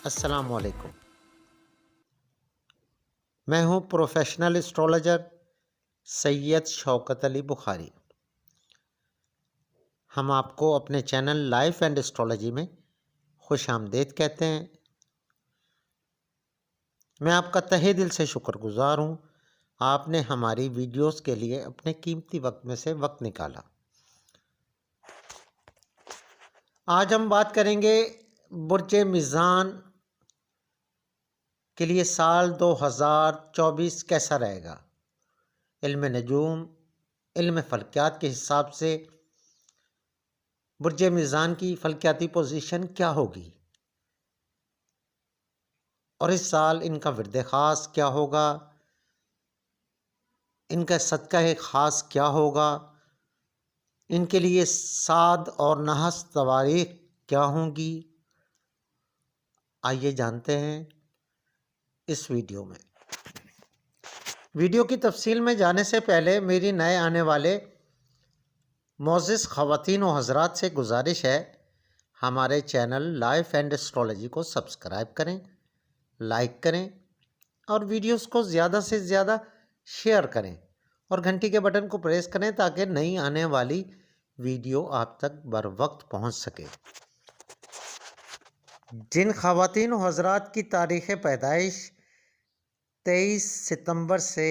السلام علیکم۔ میں ہوں پروفیشنل اسٹرولوجر سید شوکت علی بخاری۔ ہم آپ کو اپنے چینل لائف اینڈ اسٹرولوجی میں خوش آمدید کہتے ہیں۔ میں آپ کا تہہ دل سے شکر گزار ہوں، آپ نے ہماری ویڈیوز کے لیے اپنے قیمتی وقت میں سے وقت نکالا۔ آج ہم بات کریں گے برج میزان کے لیے سال 2024 کیسا رہے گا۔ علم نجوم، علم فلکیات کے حساب سے برج میزان کی فلکیاتی پوزیشن کیا ہوگی اور اس سال ان کا ورد خاص کیا ہوگا، ان کا صدقہ خاص کیا ہوگا، ان کے لیے صاد اور نحس تواریخ کیا ہوں گی، آئیے جانتے ہیں اس ویڈیو میں۔ ویڈیو کی تفصیل میں جانے سے پہلے میری نئے آنے والے معزز خواتین و حضرات سے گزارش ہے، ہمارے چینل لائف اینڈ اسٹرولوجی کو سبسکرائب کریں، لائک کریں اور ویڈیوز کو زیادہ سے زیادہ شیئر کریں اور گھنٹی کے بٹن کو پریس کریں تاکہ نئی آنے والی ویڈیو آپ تک بر وقت پہنچ سکے۔ جن خواتین و حضرات کی تاریخ پیدائش 23 ستمبر سے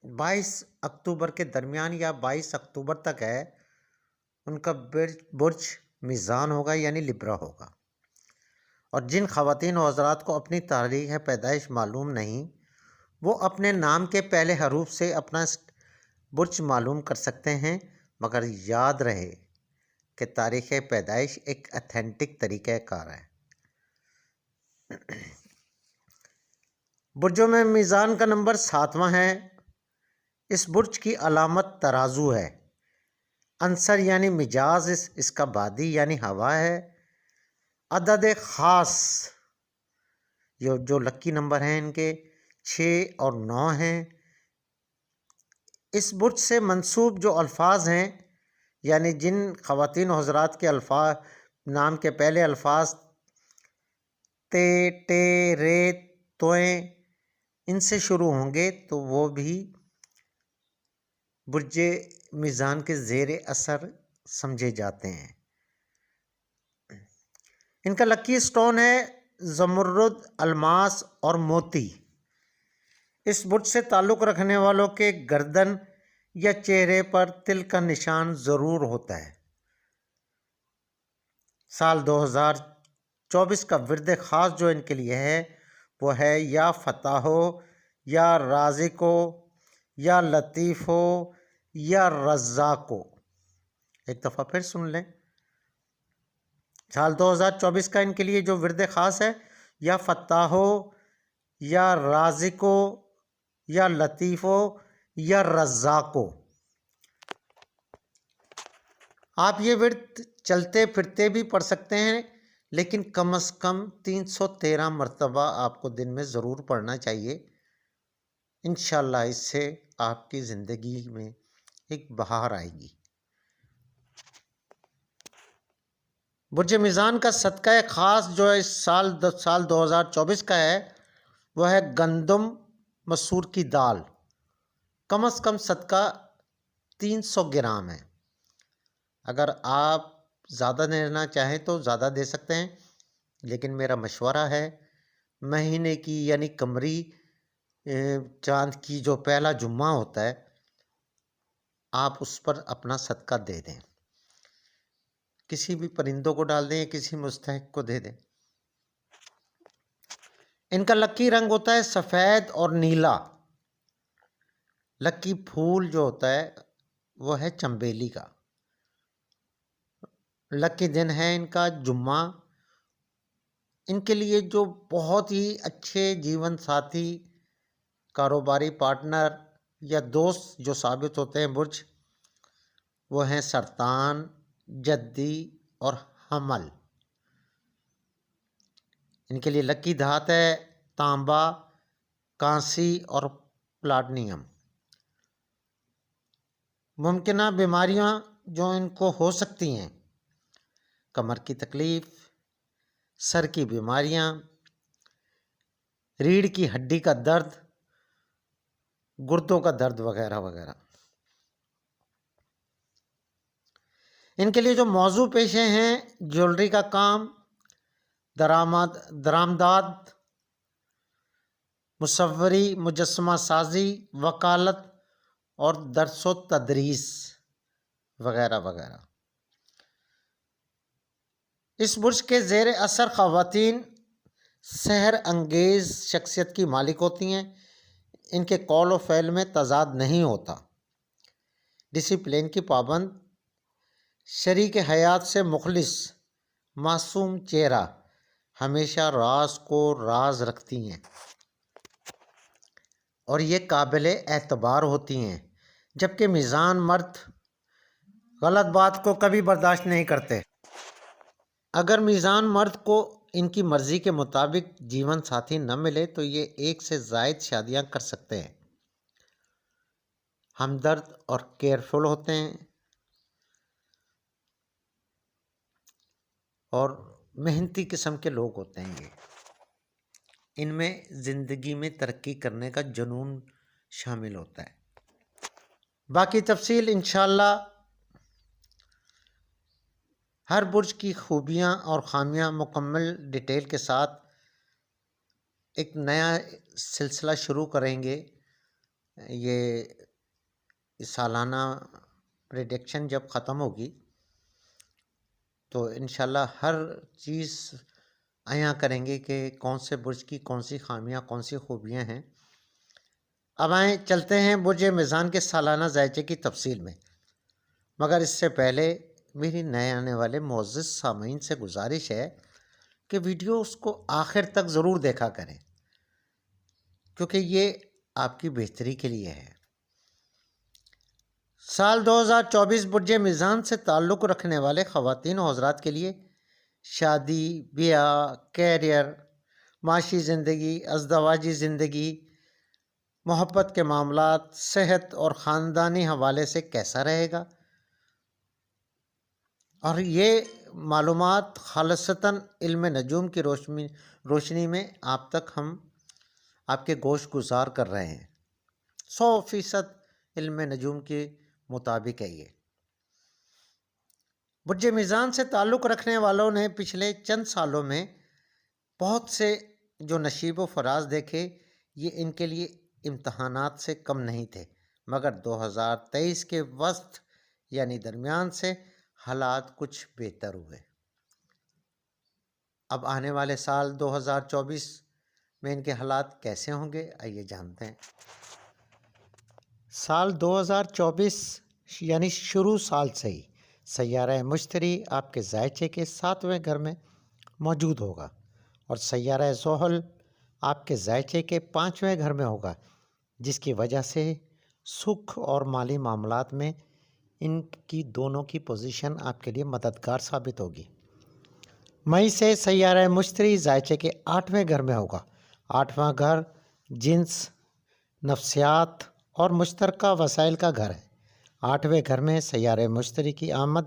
22 اکتوبر کے درمیان یا 22 اکتوبر تک ہے، ان کا برج میزان ہوگا یعنی لبرا ہوگا، اور جن خواتین و حضرات کو اپنی تاریخ پیدائش معلوم نہیں، وہ اپنے نام کے پہلے حروف سے اپنا برج معلوم کر سکتے ہیں، مگر یاد رہے کہ تاریخ پیدائش ایک اتھینٹک طریقہ کار ہے۔ برجوں میں میزان کا نمبر 7واں ہے۔ اس برج کی علامت ترازو ہے۔ عنصر یعنی مجاز اس کا بادی یعنی ہوا ہے۔ عدد خاص جو لکی نمبر ہیں ان کے 6 اور 9 ہیں۔ اس برج سے منسوب جو الفاظ ہیں، یعنی جن خواتین و حضرات کے الفاظ نام کے پہلے الفاظ تے، ٹے، رے، توئیں ان سے شروع ہوں گے تو وہ بھی برج میزان کے زیر اثر سمجھے جاتے ہیں۔ ان کا لکی سٹون ہے زمرد، الماس اور موتی۔ اس برج سے تعلق رکھنے والوں کے گردن یا چہرے پر تل کا نشان ضرور ہوتا ہے۔ سال 2024 کا ورد خاص جو ان کے لیے ہے وہ ہے یا فتحو، یا رازقو، یا لطیفو، یا رزاقو۔ ایک دفعہ پھر سن لیں، سال 2024 کا ان کے لیے جو ورد خاص ہے یا فتحو، یا رازقو، یا لطیفو، یا رزاقو۔ آپ یہ ورد چلتے پھرتے بھی پڑھ سکتے ہیں، لیکن کم از کم 313 مرتبہ آپ کو دن میں ضرور پڑھنا چاہیے۔ انشاءاللہ اس سے آپ کی زندگی میں ایک بہار آئے گی۔ برج میزان کا صدقہ خاص جو اس سال 2024 کا ہے وہ ہے گندم مسور کی دال۔ کم از کم صدقہ 300 گرام ہے۔ اگر آپ زیادہ دینا چاہیں تو زیادہ دے سکتے ہیں، لیکن میرا مشورہ ہے مہینے کی یعنی قمری چاند کی جو پہلا جمعہ ہوتا ہے آپ اس پر اپنا صدقہ دے دیں، کسی بھی پرندوں کو ڈال دیں یا کسی مستحق کو دے دیں۔ ان کا لکی رنگ ہوتا ہے سفید اور نیلا۔ لکی پھول جو ہوتا ہے وہ ہے چنبیلی کا۔ لکی دن ہے ان کا جمعہ۔ ان کے لیے جو بہت ہی اچھے جیون ساتھی، کاروباری پارٹنر یا دوست جو ثابت ہوتے ہیں برج، وہ ہیں سرطان، جدی اور حمل۔ ان کے لیے لکی دھات ہے تانبا، کانسی اور پلاٹینم۔ ممکنہ بیماریاں جو ان کو ہو سکتی ہیں: کمر کی تکلیف، سر کی بیماریاں، ریڑھ کی ہڈی کا درد، گردوں کا درد وغیرہ وغیرہ۔ ان کے لیے جو موضوع پیشے ہیں: جیولری کا کام، درآمدات، مصوری، مجسمہ سازی، وکالت اور درس و تدریس وغیرہ وغیرہ۔ اس برج کے زیر اثر خواتین سحر انگیز شخصیت کی مالک ہوتی ہیں۔ ان کے قول و فعل میں تضاد نہیں ہوتا، ڈسپلن کی پابند، شریک حیات سے مخلص، معصوم چہرہ، ہمیشہ راز کو راز رکھتی ہیں اور یہ قابل اعتبار ہوتی ہیں، جبکہ میزان مرد غلط بات کو کبھی برداشت نہیں کرتے۔ اگر میزان مرد کو ان کی مرضی کے مطابق جیون ساتھی نہ ملے تو یہ ایک سے زائد شادیاں کر سکتے ہیں۔ ہمدرد اور کیئرفل ہوتے ہیں اور محنتی قسم کے لوگ ہوتے ہیں یہ۔ ان میں زندگی میں ترقی کرنے کا جنون شامل ہوتا ہے۔ باقی تفصیل انشاءاللہ ہر برج کی خوبیاں اور خامیاں مکمل ڈیٹیل کے ساتھ ایک نیا سلسلہ شروع کریں گے۔ یہ سالانہ پریڈکشن جب ختم ہوگی تو انشاءاللہ ہر چیز عیاں کریں گے کہ کون سے برج کی کون سی خامیاں کون سی خوبیاں ہیں۔ اب آئیں چلتے ہیں برج میزان کے سالانہ ذائچے کی تفصیل میں، مگر اس سے پہلے میری نئے آنے والے معزز سامعین سے گزارش ہے کہ ویڈیو اس کو آخر تک ضرور دیکھا کریں، کیونکہ یہ آپ کی بہتری کے لیے ہے۔ سال 2024 برج میزان سے تعلق رکھنے والے خواتین و حضرات کے لیے شادی، بیاہ، کیریئر، معاشی زندگی، ازدواجی زندگی، محبت کے معاملات، صحت اور خاندانی حوالے سے کیسا رہے گا، اور یہ معلومات خالصتاً علم نجوم کی روشنی میں آپ تک ہم آپ کے گوش گزار کر رہے ہیں۔ 100% علم نجوم کے مطابق ہے یہ۔ برج میزان سے تعلق رکھنے والوں نے پچھلے چند سالوں میں بہت سے جو نشیب و فراز دیکھے، یہ ان کے لیے امتحانات سے کم نہیں تھے، مگر 2023 کے وسط یعنی درمیان سے حالات کچھ بہتر ہوئے۔ اب آنے والے سال 2024 میں ان کے حالات کیسے ہوں گے، آئیے جانتے ہیں۔ سال 2024 یعنی شروع سال سے ہی سیارہ مشتری آپ کے ذائچے کے 7ویں گھر میں موجود ہوگا اور سیارہ زحل آپ کے ذائچے کے 5ویں گھر میں ہوگا، جس کی وجہ سے سکھ اور مالی معاملات میں ان کی دونوں کی پوزیشن آپ کے لیے مددگار ثابت ہوگی۔ مئی سے سیارہ مشتری ذائچے کے 8ویں گھر میں ہوگا۔ 8واں گھر جنس، نفسیات اور مشترکہ وسائل کا گھر ہے۔ 8ویں گھر میں سیارہ مشتری کی آمد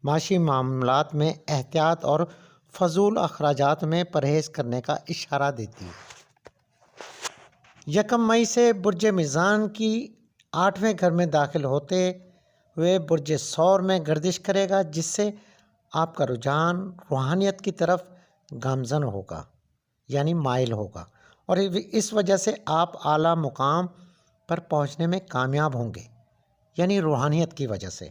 معاشی معاملات میں احتیاط اور فضول اخراجات میں پرہیز کرنے کا اشارہ دیتی ہے۔ 1 مئی سے برج میزان کی 8ویں گھر میں داخل ہوتے ہوئے برج ثور میں گردش کرے گا، جس سے آپ کا رجحان روحانیت کی طرف گامزن ہوگا یعنی مائل ہوگا، اور اس وجہ سے آپ اعلیٰ مقام پر پہنچنے میں کامیاب ہوں گے یعنی روحانیت کی وجہ سے۔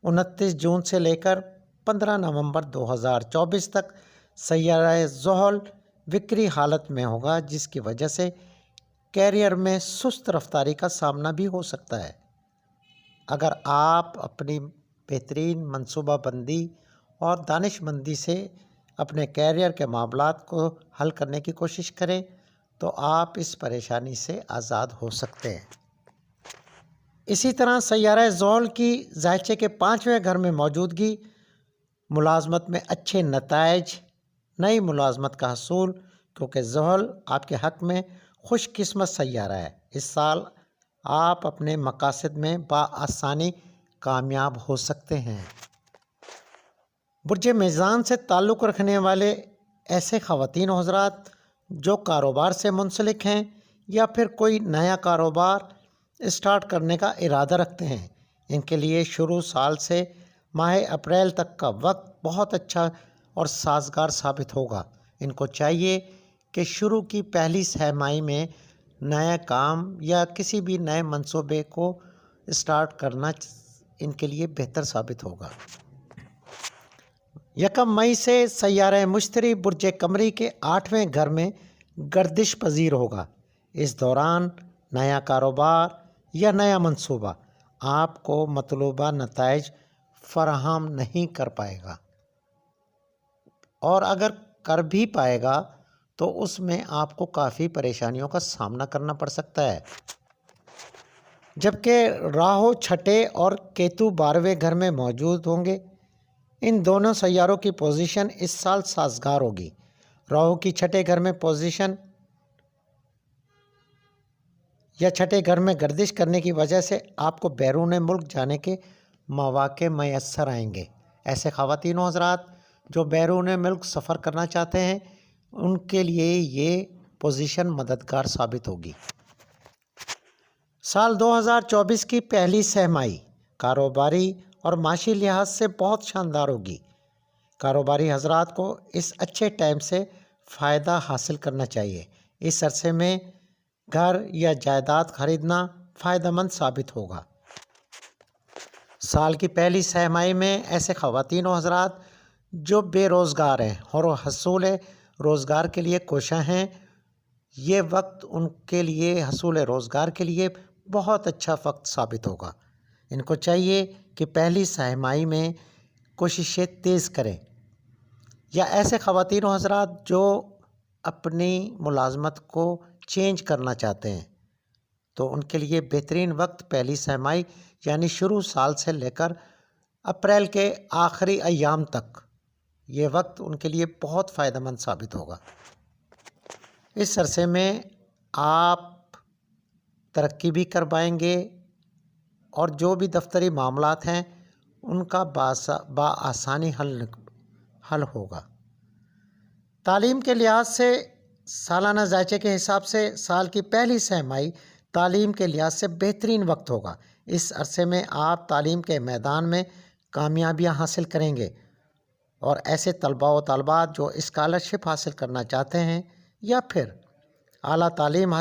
29 جون سے لے کر 15 نومبر 2024 تک سیارہ زحل وکری حالت میں ہوگا، جس کی وجہ سے کیریئر میں سست رفتاری کا سامنا بھی ہو سکتا ہے۔ اگر آپ اپنی بہترین منصوبہ بندی اور دانش مندی سے اپنے کیریئر کے معاملات کو حل کرنے کی کوشش کریں تو آپ اس پریشانی سے آزاد ہو سکتے ہیں۔ اسی طرح سیارہ زحل کی ذائچے کے 5ویں گھر میں موجودگی ملازمت میں اچھے نتائج، نئی ملازمت کا حصول، کیونکہ زحل آپ کے حق میں خوش قسمت سیارہ ہے۔ اس سال آپ اپنے مقاصد میں بآسانی کامیاب ہو سکتے ہیں۔ برج میزان سے تعلق رکھنے والے ایسے خواتین و حضرات جو کاروبار سے منسلک ہیں یا پھر کوئی نیا کاروبار اسٹارٹ کرنے کا ارادہ رکھتے ہیں، ان کے لیے شروع سال سے ماہ اپریل تک کا وقت بہت اچھا اور سازگار ثابت ہوگا۔ ان کو چاہیے کہ شروع کی پہلی سہ ماہی میں نیا کام یا کسی بھی نئے منصوبے کو اسٹارٹ کرنا ان کے لیے بہتر ثابت ہوگا۔ 1 مئی سے سیارہ مشتری برج قمری کے 8ویں گھر میں گردش پذیر ہوگا۔ اس دوران نیا کاروبار یا نیا منصوبہ آپ کو مطلوبہ نتائج فراہم نہیں کر پائے گا، اور اگر کر بھی پائے گا تو اس میں آپ کو کافی پریشانیوں کا سامنا کرنا پڑ سکتا ہے۔ جبکہ راہو چھٹے اور کیتو 12ویں گھر میں موجود ہوں گے۔ ان دونوں سیاروں کی پوزیشن اس سال سازگار ہوگی۔ راہو کی چھٹے گھر میں پوزیشن یا چھٹے گھر میں گردش کرنے کی وجہ سے آپ کو بیرون ملک جانے کے مواقع میسر آئیں گے۔ ایسے خواتین و حضرات جو بیرون ملک سفر کرنا چاہتے ہیں، ان کے لیے یہ پوزیشن مددگار ثابت ہوگی۔ سال 2024 کی پہلی سہ ماہی کاروباری اور معاشی لحاظ سے بہت شاندار ہوگی۔ کاروباری حضرات کو اس اچھے ٹائم سے فائدہ حاصل کرنا چاہیے۔ اس عرصے میں گھر یا جائیداد خریدنا فائدہ مند ثابت ہوگا۔ سال کی پہلی سہ ماہی میں ایسے خواتین و حضرات جو بے روزگار ہیں اور حصول روزگار کے لیے کوشاں ہیں، یہ وقت ان کے لیے حصول روزگار کے لیے بہت اچھا وقت ثابت ہوگا۔ ان کو چاہیے کہ پہلی سہ ماہی میں کوششیں تیز کریں۔ یا ایسے خواتین و حضرات جو اپنی ملازمت کو چینج کرنا چاہتے ہیں، تو ان کے لیے بہترین وقت پہلی سہ ماہی یعنی شروع سال سے لے کر اپریل کے آخری ایام تک، یہ وقت ان کے لیے بہت فائدہ مند ثابت ہوگا۔ اس عرصے میں آپ ترقی بھی کر پائیں گے، اور جو بھی دفتری معاملات ہیں ان کا بآسانی حل ہوگا۔ تعلیم کے لحاظ سے سالانہ ذائچے کے حساب سے سال کی پہلی سہ ماہی تعلیم کے لحاظ سے بہترین وقت ہوگا۔ اس عرصے میں آپ تعلیم کے میدان میں کامیابیاں حاصل کریں گے، اور ایسے طلباء و طالبات جو اسکالرشپ حاصل کرنا چاہتے ہیں یا پھر اعلیٰ تعلیم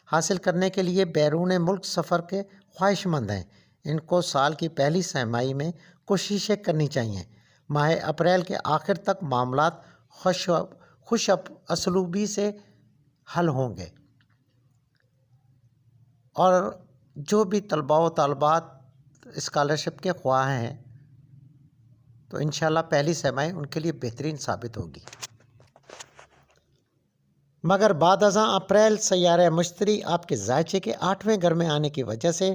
حاصل کرنے کے لیے بیرون ملک سفر کے خواہش مند ہیں، ان کو سال کی پہلی سہ ماہی میں کوششیں کرنی چاہیے۔ ماہ اپریل کے آخر تک معاملات خوش اسلوبی سے حل ہوں گے، اور جو بھی طلباء و طالبات اسکالرشپ کے خواہاں ہیں تو انشاءاللہ پہلی سہ ماہی ان کے لیے بہترین ثابت ہوگی۔ مگر بعد ازاں اپریل سیارہ مشتری آپ کے ذائچے کے 8ویں گھر میں آنے کی وجہ سے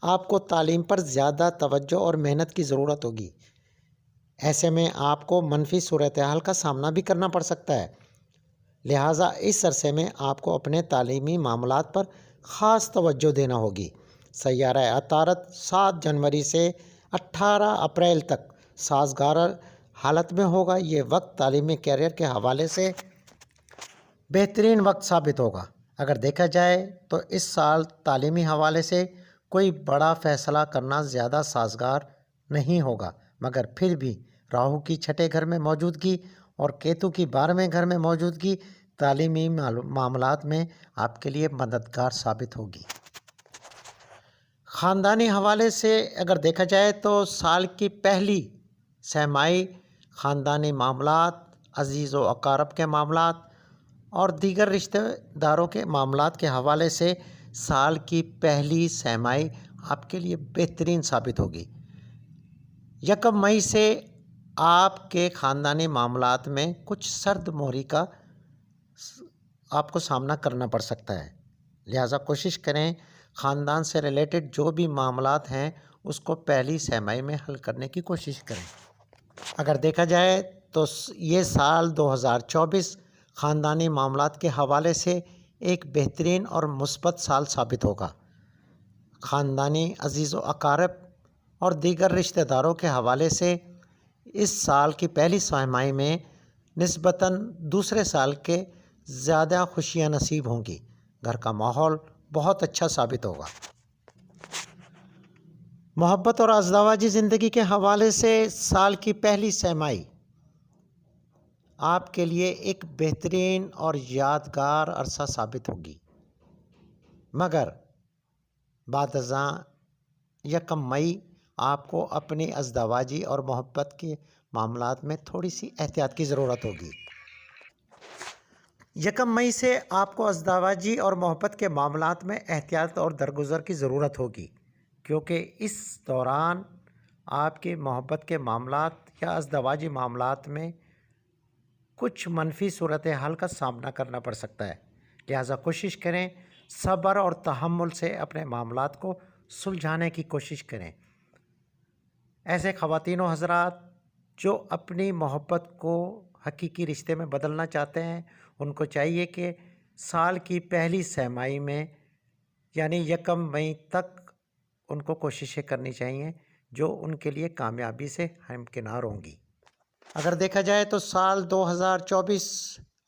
آپ کو تعلیم پر زیادہ توجہ اور محنت کی ضرورت ہوگی۔ ایسے میں آپ کو منفی صورتحال کا سامنا بھی کرنا پڑ سکتا ہے، لہٰذا اس عرصے میں آپ کو اپنے تعلیمی معاملات پر خاص توجہ دینا ہوگی۔ سیارہ عطارد 7 جنوری سے 18 اپریل تک سازگار حالت میں ہوگا۔ یہ وقت تعلیمی کیریئر کے حوالے سے بہترین وقت ثابت ہوگا۔ اگر دیکھا جائے تو اس سال تعلیمی حوالے سے کوئی بڑا فیصلہ کرنا زیادہ سازگار نہیں ہوگا، مگر پھر بھی راہو کی چھٹے گھر میں موجودگی اور کیتو کی 12ویں گھر میں موجودگی تعلیمی معاملات میں آپ کے لیے مددگار ثابت ہوگی۔ خاندانی حوالے سے اگر دیکھا جائے تو سال کی پہلی سہ ماہی خاندانی معاملات، عزیز و اقارب کے معاملات اور دیگر رشتہ داروں کے معاملات کے حوالے سے سال کی پہلی سہ ماہی آپ کے لیے بہترین ثابت ہوگی۔ 1 مئی سے آپ کے خاندانی معاملات میں کچھ سرد مہری کا آپ کو سامنا کرنا پڑ سکتا ہے، لہٰذا کوشش کریں خاندان سے ریلیٹڈ جو بھی معاملات ہیں اس کو پہلی سہ ماہی میں حل کرنے کی کوشش کریں۔ اگر دیکھا جائے تو یہ سال 2024 خاندانی معاملات کے حوالے سے ایک بہترین اور مثبت سال ثابت ہوگا۔ خاندانی عزیز و اقارب اور دیگر رشتہ داروں کے حوالے سے اس سال کی پہلی سہ ماہی میں نسبتاً دوسرے سال کے زیادہ خوشیاں نصیب ہوں گی، گھر کا ماحول بہت اچھا ثابت ہوگا۔ محبت اور ازدواجی زندگی کے حوالے سے سال کی پہلی سہ ماہی آپ کے لیے ایک بہترین اور یادگار عرصہ ثابت ہوگی، مگر بعد ازاں یکم مئی آپ کو اپنی ازدواجی اور محبت کے معاملات میں تھوڑی سی احتیاط کی ضرورت ہوگی۔ یکم مئی سے آپ کو ازدواجی اور محبت کے معاملات میں احتیاط اور درگزر کی ضرورت ہوگی، کیونکہ اس دوران آپ کی محبت کے معاملات یا ازدواجی معاملات میں کچھ منفی صورتحال کا سامنا کرنا پڑ سکتا ہے، لہٰذا کوشش کریں صبر اور تحمل سے اپنے معاملات کو سلجھانے کی کوشش کریں۔ ایسے خواتین و حضرات جو اپنی محبت کو حقیقی رشتے میں بدلنا چاہتے ہیں، ان کو چاہیے کہ سال کی پہلی سہ ماہی میں یعنی یکم مئی تک ان کو کوششیں کرنی چاہیے جو ان کے لیے کامیابی سے ہمکنار ہوں گی۔ اگر دیکھا جائے تو سال 2024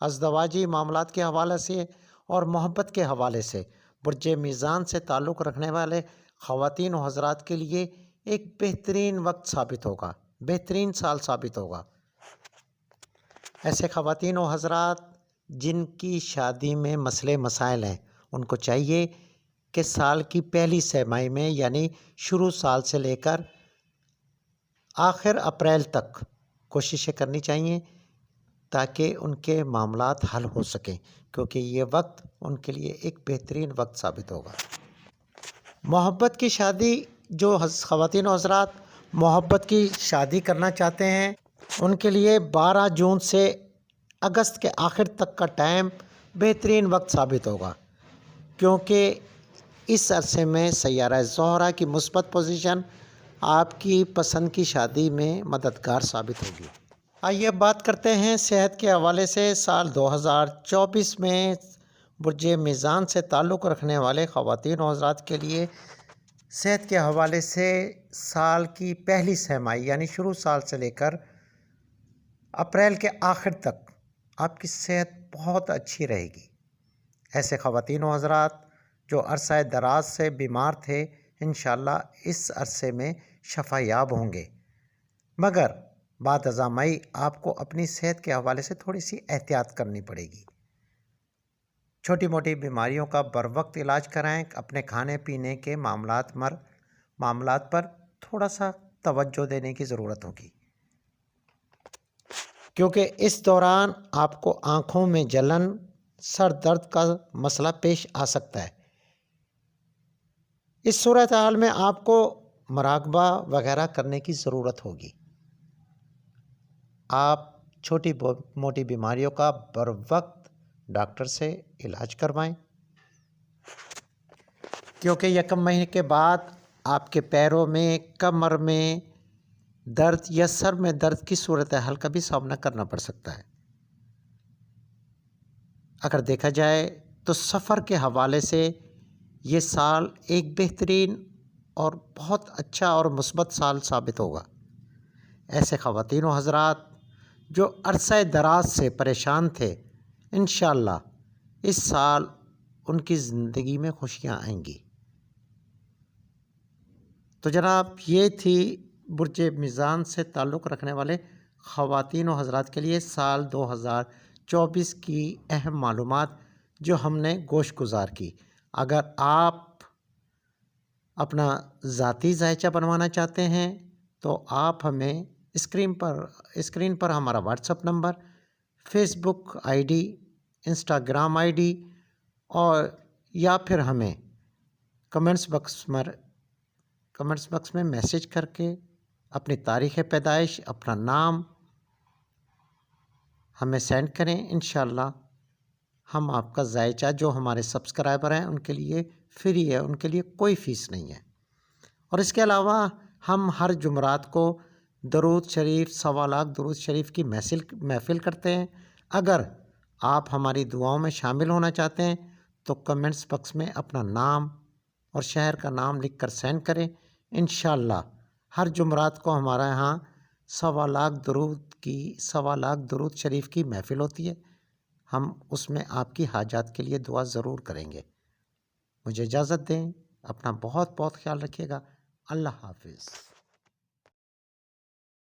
ازدواجی معاملات کے حوالے سے اور محبت کے حوالے سے برج میزان سے تعلق رکھنے والے خواتین و حضرات کے لیے ایک بہترین وقت ثابت ہوگا، بہترین سال ثابت ہوگا۔ ایسے خواتین و حضرات جن کی شادی میں مسئلے مسائل ہیں، ان کو چاہیے کہ سال کی پہلی سہ ماہی میں یعنی شروع سال سے لے کر آخر اپریل تک کوششیں کرنی چاہیے تاکہ ان کے معاملات حل ہو سکیں، کیونکہ یہ وقت ان کے لیے ایک بہترین وقت ثابت ہوگا۔ محبت کی شادی جو خواتین و حضرات محبت کی شادی کرنا چاہتے ہیں، ان کے لیے 12 جون سے اگست کے آخر تک کا ٹائم بہترین وقت ثابت ہوگا، کیونکہ اس عرصے میں سیارہ زہرہ کی مثبت پوزیشن آپ کی پسند کی شادی میں مددگار ثابت ہوگی۔ آئیے بات کرتے ہیں صحت کے حوالے سے سال 2024 میں برج میزان سے تعلق رکھنے والے خواتین و حضرات کے لیے صحت کے حوالے سے سال کی پہلی سہ ماہی یعنی شروع سال سے لے کر اپریل کے آخر تک آپ کی صحت بہت اچھی رہے گی۔ ایسے خواتین و حضرات جو عرصہ دراز سے بیمار تھے، انشاءاللہ اس عرصے میں شفا یاب ہوں گے، مگر بعد ازاں مئی آپ کو اپنی صحت کے حوالے سے تھوڑی سی احتیاط کرنی پڑے گی۔ چھوٹی موٹی بیماریوں کا بر وقت علاج کرائیں، اپنے کھانے پینے کے معاملات پر تھوڑا سا توجہ دینے کی ضرورت ہوگی، کیونکہ اس دوران آپ کو آنکھوں میں جلن، سر درد کا مسئلہ پیش آ سکتا ہے۔ اس صورتحال میں آپ کو مراقبہ وغیرہ کرنے کی ضرورت ہوگی۔ آپ چھوٹی موٹی بیماریوں کا بر وقت ڈاکٹر سے علاج کروائیں، کیونکہ یکم مہینے کے بعد آپ کے پیروں میں، کمر میں درد یا سر میں درد کی صورتحال کا بھی سامنا کرنا پڑ سکتا ہے۔ اگر دیکھا جائے تو سفر کے حوالے سے یہ سال ایک بہترین اور بہت اچھا اور مثبت سال ثابت ہوگا۔ ایسے خواتین و حضرات جو عرصہ دراز سے پریشان تھے، انشاءاللہ اس سال ان کی زندگی میں خوشیاں آئیں گی۔ تو جناب یہ تھی برج میزان سے تعلق رکھنے والے خواتین و حضرات کے لیے سال 2024 کی اہم معلومات جو ہم نے گوش گزار کی۔ اگر آپ اپنا ذاتی ذائچہ بنوانا چاہتے ہیں تو آپ ہمیں اسکرین پر ہمارا WhatsApp number, Facebook I D, Instagram I D اور یا پھر ہمیں کمنٹس باکس میں میسج کر کے اپنی تاریخ پیدائش، اپنا نام ہمیں سینڈ کریں۔ انشاءاللہ ہم آپ کا ذائچہ جو ہمارے سبسکرائبر ہیں ان کے لیے فری ہے، ان کے لیے کوئی فیس نہیں ہے۔ اور اس کے علاوہ ہم ہر جمعرات کو درود شریف 1.25 لاکھ درود شریف کی محفل کرتے ہیں۔ اگر آپ ہماری دعاؤں میں شامل ہونا چاہتے ہیں تو کمنٹس باکس میں اپنا نام اور شہر کا نام لکھ کر سینڈ کریں۔ انشاءاللہ ہر جمعرات کو ہمارے یہاں 1.25 لاکھ درود شریف کی محفل ہوتی ہے۔ ہم اس میں آپ کی حاجات کے لیے دعا ضرور کریں گے۔ مجھے اجازت دیں، اپنا بہت بہت خیال رکھیے گا۔ اللہ حافظ۔